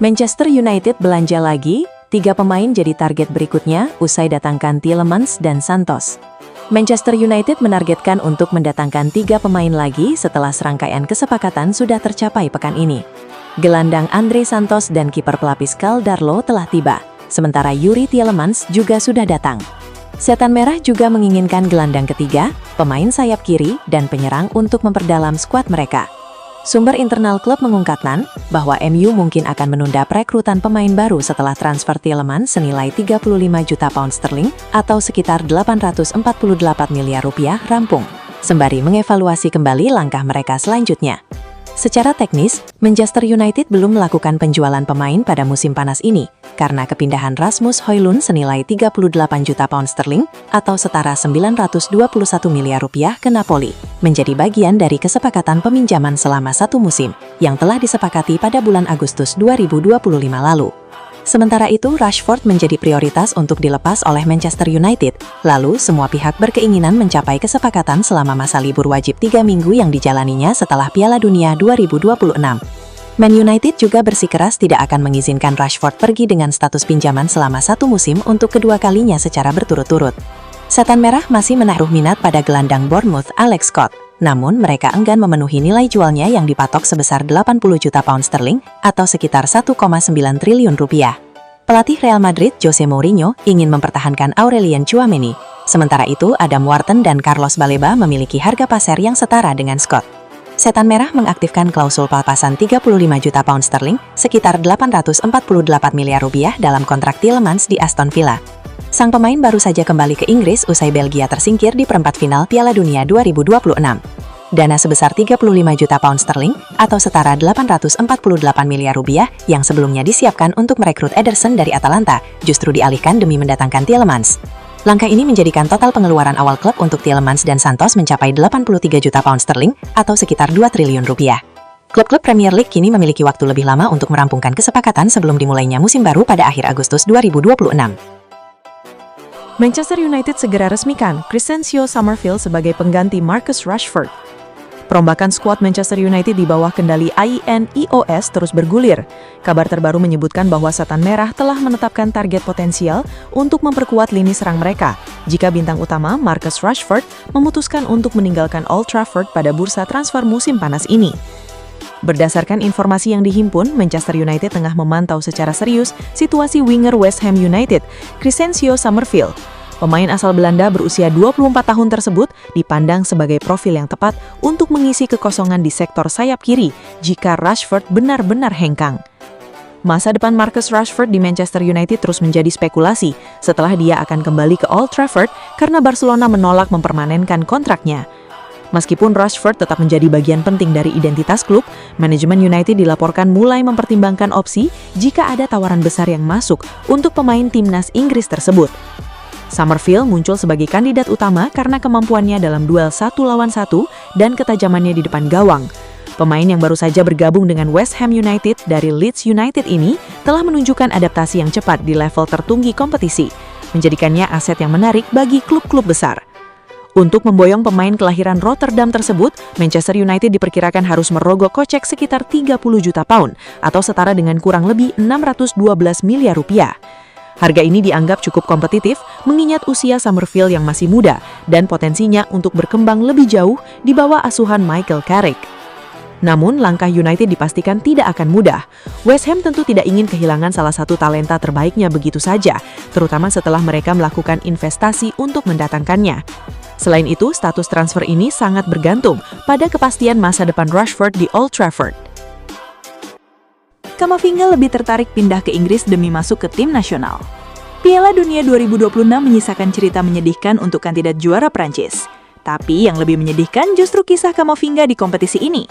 Manchester United belanja lagi, 3 pemain jadi target berikutnya usai datangkan Tielemans dan Santos. Manchester United menargetkan untuk mendatangkan 3 pemain lagi setelah serangkaian kesepakatan sudah tercapai pekan ini. Gelandang Andre Santos dan kiper pelapis Karl Darlow telah tiba, sementara Yuri Tielemans juga sudah datang. Setan Merah juga menginginkan gelandang ketiga, pemain sayap kiri, dan penyerang untuk memperdalam skuad mereka. Sumber internal klub mengungkapkan bahwa MU mungkin akan menunda perekrutan pemain baru setelah transfer Tielemans senilai 35 juta pound sterling atau sekitar 848 miliar rupiah rampung, sembari mengevaluasi kembali langkah mereka selanjutnya. Secara teknis, Manchester United belum melakukan penjualan pemain pada musim panas ini, karena kepindahan Rasmus Højlund senilai 38 juta pound sterling atau setara 921 miliar rupiah ke Napoli, menjadi bagian dari kesepakatan peminjaman selama 1 musim, yang telah disepakati pada bulan Agustus 2025 lalu. Sementara itu, Rashford menjadi prioritas untuk dilepas oleh Manchester United, lalu semua pihak berkeinginan mencapai kesepakatan selama masa libur wajib 3 minggu yang dijalaninya setelah Piala Dunia 2026. Man United juga bersikeras tidak akan mengizinkan Rashford pergi dengan status pinjaman selama 1 musim untuk kedua kalinya secara berturut-turut. Setan Merah masih menaruh minat pada gelandang Bournemouth Alex Scott, namun mereka enggan memenuhi nilai jualnya yang dipatok sebesar 80 juta pound sterling atau sekitar 1,9 triliun rupiah. Pelatih Real Madrid Jose Mourinho ingin mempertahankan Aurelien Tchouaméni, sementara itu Adam Wharton dan Carlos Baleba memiliki harga pasar yang setara dengan Scott. Setan Merah mengaktifkan klausul pelepasan 35 juta pound sterling, sekitar 848 miliar rupiah dalam kontrak Tielemans di Aston Villa. Sang pemain baru saja kembali ke Inggris usai Belgia tersingkir di perempat final Piala Dunia 2026. Dana sebesar 35 juta pound sterling atau setara 848 miliar rupiah yang sebelumnya disiapkan untuk merekrut Ederson dari Atalanta justru dialihkan demi mendatangkan Tielemans. Langkah ini menjadikan total pengeluaran awal klub untuk Tielemans dan Santos mencapai 83 juta pound sterling atau sekitar 2 triliun rupiah. Klub-klub Premier League kini memiliki waktu lebih lama untuk merampungkan kesepakatan sebelum dimulainya musim baru pada akhir Agustus 2026. Manchester United segera resmikan Crysencio Summerville sebagai pengganti Marcus Rashford. Perombakan skuad Manchester United di bawah kendali INEOS terus bergulir. Kabar terbaru menyebutkan bahwa Setan Merah telah menetapkan target potensial untuk memperkuat lini serang mereka jika bintang utama Marcus Rashford memutuskan untuk meninggalkan Old Trafford pada bursa transfer musim panas ini. Berdasarkan informasi yang dihimpun, Manchester United tengah memantau secara serius situasi winger West Ham United, Crysencio Summerville. Pemain asal Belanda berusia 24 tahun tersebut dipandang sebagai profil yang tepat untuk mengisi kekosongan di sektor sayap kiri jika Rashford benar-benar hengkang. Masa depan Marcus Rashford di Manchester United terus menjadi spekulasi setelah dia akan kembali ke Old Trafford karena Barcelona menolak mempermanenkan kontraknya. Meskipun Rashford tetap menjadi bagian penting dari identitas klub, manajemen United dilaporkan mulai mempertimbangkan opsi jika ada tawaran besar yang masuk untuk pemain timnas Inggris tersebut. Summerville muncul sebagai kandidat utama karena kemampuannya dalam duel 1 lawan 1 dan ketajamannya di depan gawang. Pemain yang baru saja bergabung dengan West Ham United dari Leeds United ini telah menunjukkan adaptasi yang cepat di level tertinggi kompetisi, menjadikannya aset yang menarik bagi klub-klub besar. Untuk memboyong pemain kelahiran Rotterdam tersebut, Manchester United diperkirakan harus merogoh kocek sekitar 30 juta pound atau setara dengan kurang lebih 612 miliar rupiah. Harga ini dianggap cukup kompetitif mengingat usia Summerville yang masih muda dan potensinya untuk berkembang lebih jauh di bawah asuhan Michael Carrick. Namun, langkah United dipastikan tidak akan mudah. West Ham tentu tidak ingin kehilangan salah satu talenta terbaiknya begitu saja, terutama setelah mereka melakukan investasi untuk mendatangkannya. Selain itu, status transfer ini sangat bergantung pada kepastian masa depan Rashford di Old Trafford. Camavinga lebih tertarik pindah ke Inggris demi masuk ke tim nasional. Piala Dunia 2026 menyisakan cerita menyedihkan untuk kandidat juara Prancis. Tapi yang lebih menyedihkan justru kisah Camavinga di kompetisi ini.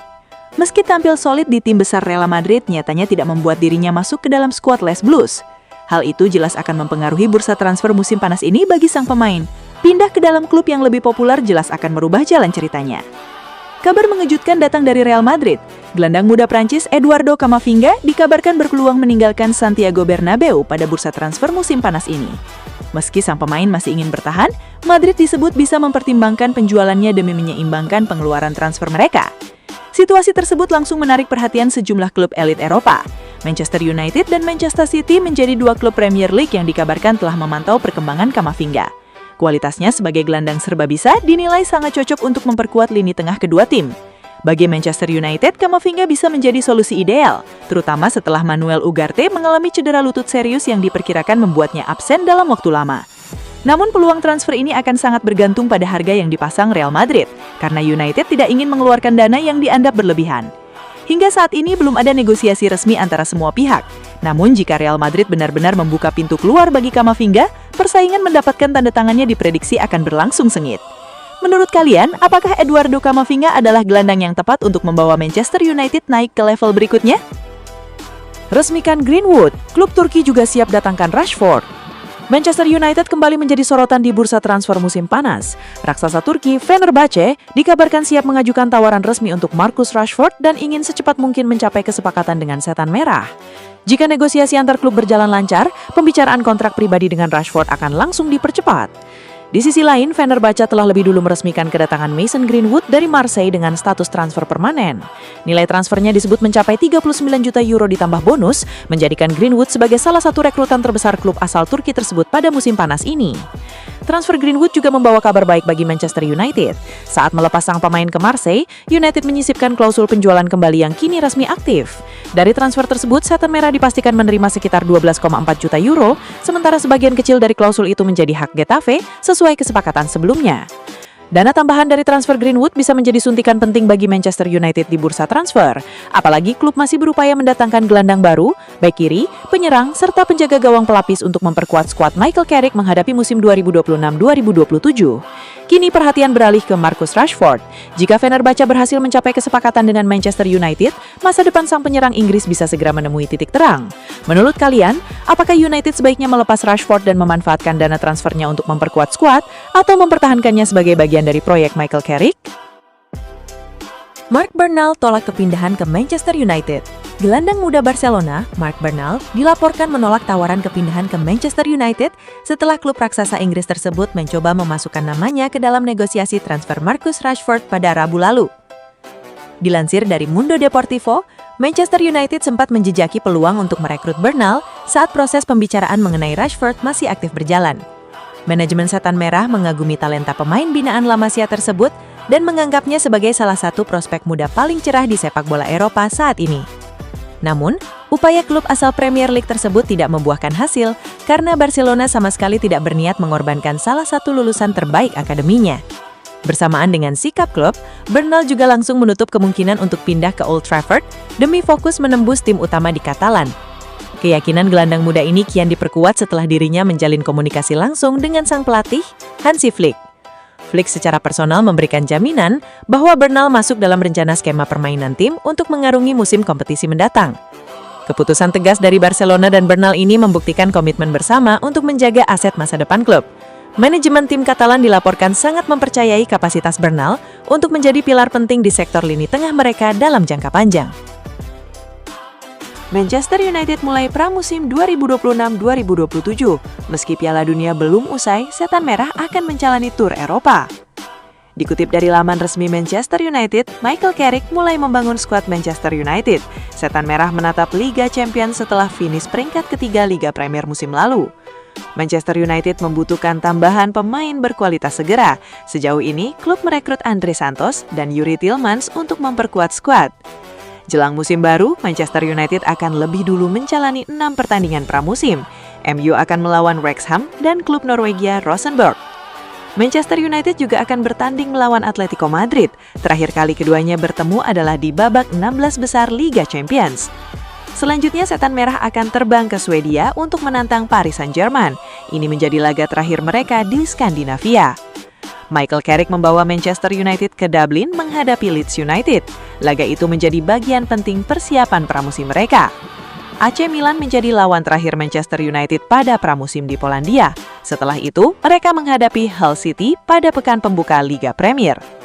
Meski tampil solid di tim besar Real Madrid, nyatanya tidak membuat dirinya masuk ke dalam skuad Les Blues. Hal itu jelas akan mempengaruhi bursa transfer musim panas ini bagi sang pemain. Pindah ke dalam klub yang lebih populer jelas akan merubah jalan ceritanya. Kabar mengejutkan datang dari Real Madrid. Gelandang muda Prancis Eduardo Camavinga dikabarkan berpeluang meninggalkan Santiago Bernabeu pada bursa transfer musim panas ini. Meski sang pemain masih ingin bertahan, Madrid disebut bisa mempertimbangkan penjualannya demi menyeimbangkan pengeluaran transfer mereka. Situasi tersebut langsung menarik perhatian sejumlah klub elit Eropa. Manchester United dan Manchester City menjadi dua klub Premier League yang dikabarkan telah memantau perkembangan Camavinga. Kualitasnya sebagai gelandang serba bisa dinilai sangat cocok untuk memperkuat lini tengah kedua tim. Bagi Manchester United, Camavinga bisa menjadi solusi ideal, terutama setelah Manuel Ugarte mengalami cedera lutut serius yang diperkirakan membuatnya absen dalam waktu lama. Namun peluang transfer ini akan sangat bergantung pada harga yang dipasang Real Madrid, karena United tidak ingin mengeluarkan dana yang dianggap berlebihan. Hingga saat ini belum ada negosiasi resmi antara semua pihak. Namun jika Real Madrid benar-benar membuka pintu keluar bagi Camavinga, persaingan mendapatkan tanda tangannya diprediksi akan berlangsung sengit. Menurut kalian, apakah Eduardo Camavinga adalah gelandang yang tepat untuk membawa Manchester United naik ke level berikutnya? Resmikan Greenwood, klub Turki juga siap datangkan Rashford. Manchester United kembali menjadi sorotan di bursa transfer musim panas. Raksasa Turki, Fenerbahce, dikabarkan siap mengajukan tawaran resmi untuk Marcus Rashford dan ingin secepat mungkin mencapai kesepakatan dengan Setan Merah. Jika negosiasi antar klub berjalan lancar, pembicaraan kontrak pribadi dengan Rashford akan langsung dipercepat. Di sisi lain, Fenerbahce telah lebih dulu meresmikan kedatangan Mason Greenwood dari Marseille dengan status transfer permanen. Nilai transfernya disebut mencapai 39 juta euro ditambah bonus, menjadikan Greenwood sebagai salah satu rekrutan terbesar klub asal Turki tersebut pada musim panas ini. Transfer Greenwood juga membawa kabar baik bagi Manchester United. Saat melepas sang pemain ke Marseille, United menyisipkan klausul penjualan kembali yang kini resmi aktif. Dari transfer tersebut, Setan Merah dipastikan menerima sekitar 12,4 juta euro, sementara sebagian kecil dari klausul itu menjadi hak Getafe sesuai kesepakatan sebelumnya. Dana tambahan dari transfer Greenwood bisa menjadi suntikan penting bagi Manchester United di bursa transfer. Apalagi klub masih berupaya mendatangkan gelandang baru, bek kiri, penyerang, serta penjaga gawang pelapis untuk memperkuat skuad Michael Carrick menghadapi musim 2026-2027. Kini perhatian beralih ke Marcus Rashford. Jika Fenerbahce berhasil mencapai kesepakatan dengan Manchester United, masa depan sang penyerang Inggris bisa segera menemui titik terang. Menurut kalian, apakah United sebaiknya melepas Rashford dan memanfaatkan dana transfernya untuk memperkuat skuad, atau mempertahankannya sebagai bagian dari proyek Michael Carrick? Marc Bernal tolak kepindahan ke Manchester United. Gelandang muda Barcelona, Marc Bernal, dilaporkan menolak tawaran kepindahan ke Manchester United setelah klub raksasa Inggris tersebut mencoba memasukkan namanya ke dalam negosiasi transfer Marcus Rashford pada Rabu lalu. Dilansir dari Mundo Deportivo, Manchester United sempat menjejaki peluang untuk merekrut Bernal saat proses pembicaraan mengenai Rashford masih aktif berjalan. Manajemen Setan Merah mengagumi talenta pemain binaan La Masia tersebut dan menganggapnya sebagai salah satu prospek muda paling cerah di sepak bola Eropa saat ini. Namun, upaya klub asal Premier League tersebut tidak membuahkan hasil karena Barcelona sama sekali tidak berniat mengorbankan salah satu lulusan terbaik akademinya. Bersamaan dengan sikap klub, Bernal juga langsung menutup kemungkinan untuk pindah ke Old Trafford demi fokus menembus tim utama di Katalan. Keyakinan gelandang muda ini kian diperkuat setelah dirinya menjalin komunikasi langsung dengan sang pelatih, Hansi Flick. Flick secara personal memberikan jaminan bahwa Bernal masuk dalam rencana skema permainan tim untuk mengarungi musim kompetisi mendatang. Keputusan tegas dari Barcelona dan Bernal ini membuktikan komitmen bersama untuk menjaga aset masa depan klub. Manajemen tim Katalan dilaporkan sangat mempercayai kapasitas Bernal untuk menjadi pilar penting di sektor lini tengah mereka dalam jangka panjang. Manchester United mulai pramusim 2026-2027. Meski Piala Dunia belum usai, Setan Merah akan menjalani tur Eropa. Dikutip dari laman resmi Manchester United, Michael Carrick mulai membangun skuad Manchester United. Setan Merah menatap Liga Champions setelah finish peringkat ketiga Liga Premier musim lalu. Manchester United membutuhkan tambahan pemain berkualitas segera. Sejauh ini, klub merekrut Andre Santos dan Yuri Tillmans untuk memperkuat skuad. Jelang musim baru, Manchester United akan lebih dulu menjalani 6 pertandingan pramusim. MU akan melawan Wrexham dan klub Norwegia Rosenborg. Manchester United juga akan bertanding melawan Atletico Madrid. Terakhir kali keduanya bertemu adalah di babak 16 besar Liga Champions. Selanjutnya, Setan Merah akan terbang ke Swedia untuk menantang Paris Saint-Germain. Ini menjadi laga terakhir mereka di Skandinavia. Michael Carrick membawa Manchester United ke Dublin menghadapi Leeds United. Laga itu menjadi bagian penting persiapan pramusim mereka. AC Milan menjadi lawan terakhir Manchester United pada pramusim di Polandia. Setelah itu, mereka menghadapi Hull City pada pekan pembuka Liga Premier.